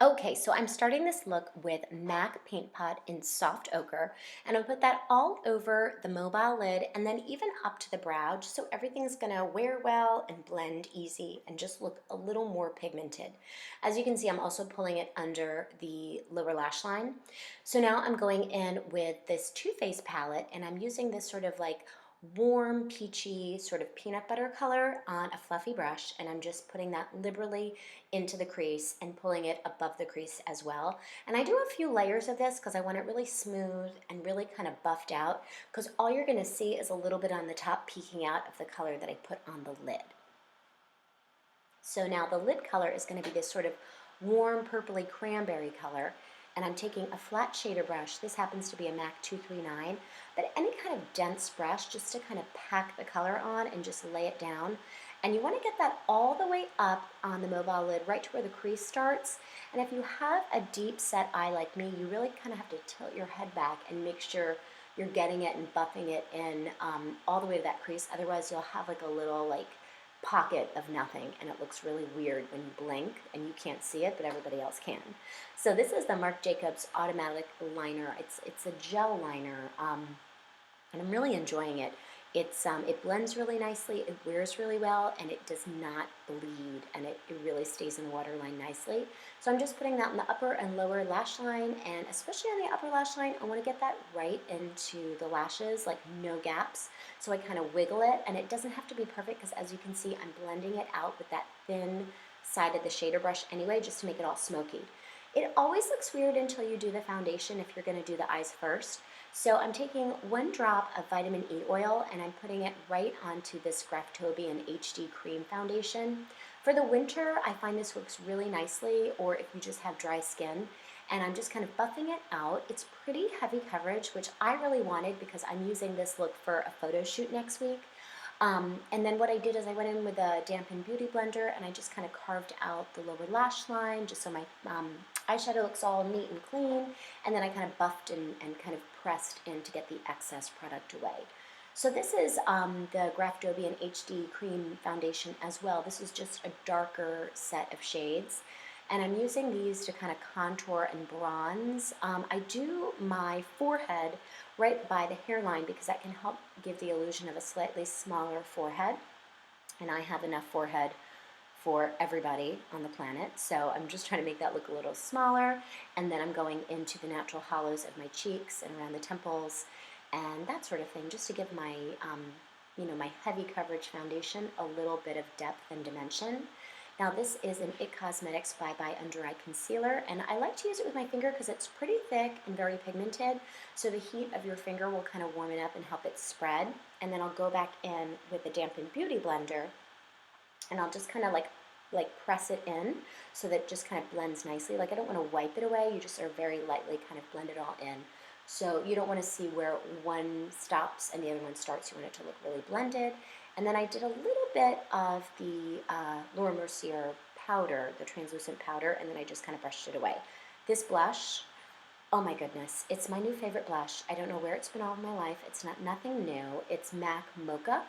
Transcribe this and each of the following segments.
Okay, so I'm starting this look with MAC Paint Pot in soft ochre, and I'll put that all over the mobile lid and then even up to the brow, just so everything's gonna wear well and blend easy and just look a little more pigmented. As you can see, I'm also pulling it under the lower lash line. So now I'm going in with this Too Faced palette, and I'm using this sort of like warm, peachy, sort of peanut butter color on a fluffy brush, and I'm just putting that liberally into the crease and pulling it above the crease as well. And I do a few layers of this because I want it really smooth and really kind of buffed out, because all you're going to see is a little bit on the top peeking out of the color that I put on the lid. So now the lid color is going to be this sort of warm purpley cranberry color, and I'm taking a flat shader brush. This happens to be a MAC 239, but any kind of dense brush just to kind of pack the color on and just lay it down. And you want to get that all the way up on the mobile lid, right to where the crease starts. And if you have a deep set eye like me, you really kind of have to tilt your head back and make sure you're getting it and buffing it in all the way to that crease. Otherwise, you'll have like a little like pocket of nothing, and it looks really weird when you blink and you can't see it, but everybody else can. So this is the Marc Jacobs Automatic Liner. It's a gel liner, and I'm really enjoying it. It blends really nicely, it wears really well, and it does not bleed, and it really stays in the waterline nicely. So I'm just putting that on the upper and lower lash line, and especially on the upper lash line, I want to get that right into the lashes, like no gaps. So I kind of wiggle it, and it doesn't have to be perfect because, as you can see, I'm blending it out with that thin side of the shader brush anyway, just to make it all smoky. It always looks weird until you do the foundation if you're going to do the eyes first. So I'm taking 1 drop of vitamin E oil, and I'm putting it right onto this Graftobian HD Cream Foundation. For the winter, I find this works really nicely, or if you just have dry skin. And I'm just kind of buffing it out. It's pretty heavy coverage, which I really wanted because I'm using this look for a photo shoot next week. And then what I did is I went in with a dampened beauty blender, and I just kind of carved out the lower lash line just so my eyeshadow looks all neat and clean. And then I kind of buffed and kind of pressed in to get the excess product away. So this is the Graftobian HD Cream Foundation as well. This is just a darker set of shades. And I'm using these to kind of contour and bronze. I do my forehead right by the hairline because that can help give the illusion of a slightly smaller forehead. And I have enough forehead for everybody on the planet, so I'm just trying to make that look a little smaller. And then I'm going into the natural hollows of my cheeks and around the temples and that sort of thing, just to give my my heavy coverage foundation a little bit of depth and dimension. Now this is an IT Cosmetics Bye Bye Under Eye Concealer, and I like to use it with my finger because it's pretty thick and very pigmented, so the heat of your finger will kind of warm it up and help it spread. And then I'll go back in with a dampened beauty blender, and I'll just kind of like press it in so that it just kind of blends nicely. Like, I don't want to wipe it away, you just are very lightly kind of blend it all in. So you don't want to see where one stops and the other one starts. You want it to look really blended. And then I did a little bit of the Laura Mercier powder, the translucent powder, and then I just kind of brushed it away. This blush, oh my goodness, it's my new favorite blush. I don't know where it's been all of my life. It's nothing new. It's MAC Mocha,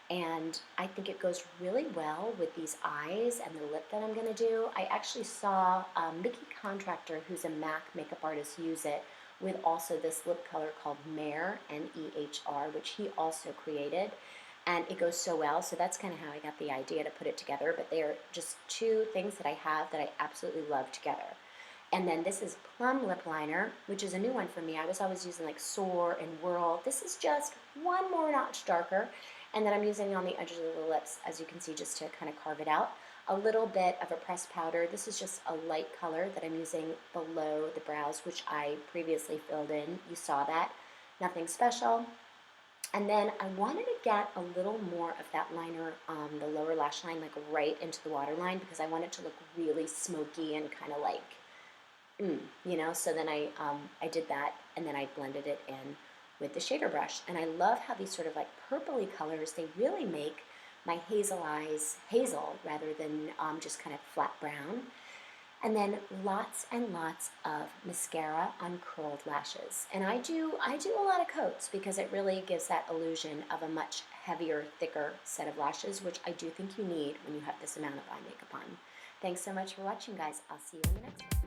and I think it goes really well with these eyes and the lip that I'm going to do. I actually saw Mickey Contractor, who's a MAC makeup artist, use it with also this lip color called Mehr, N-E-H-R, which he also created. And it goes so well, so that's kind of how I got the idea to put it together. But they are just two things that I have that I absolutely love together. And then this is Plum Lip Liner, which is a new one for me. I was always using like Soar and Whirl. This is just one more notch darker. And then I'm using it on the edges of the lips, as you can see, just to kind of carve it out. A little bit of a pressed powder. This is just a light color that I'm using below the brows, which I previously filled in. You saw that. Nothing special. And then I wanted to get a little more of that liner on the lower lash line, like right into the waterline, because I want it to look really smoky and kind of like, so then I did that, and then I blended it in with the shader brush. And I love how these sort of like purpley colors, they really make my hazel eyes hazel rather than just kind of flat brown. And then lots and lots of mascara on curled lashes. And I do a lot of coats because it really gives that illusion of a much heavier, thicker set of lashes, which I do think you need when you have this amount of eye makeup on. Thanks so much for watching, guys. I'll see you in the next one.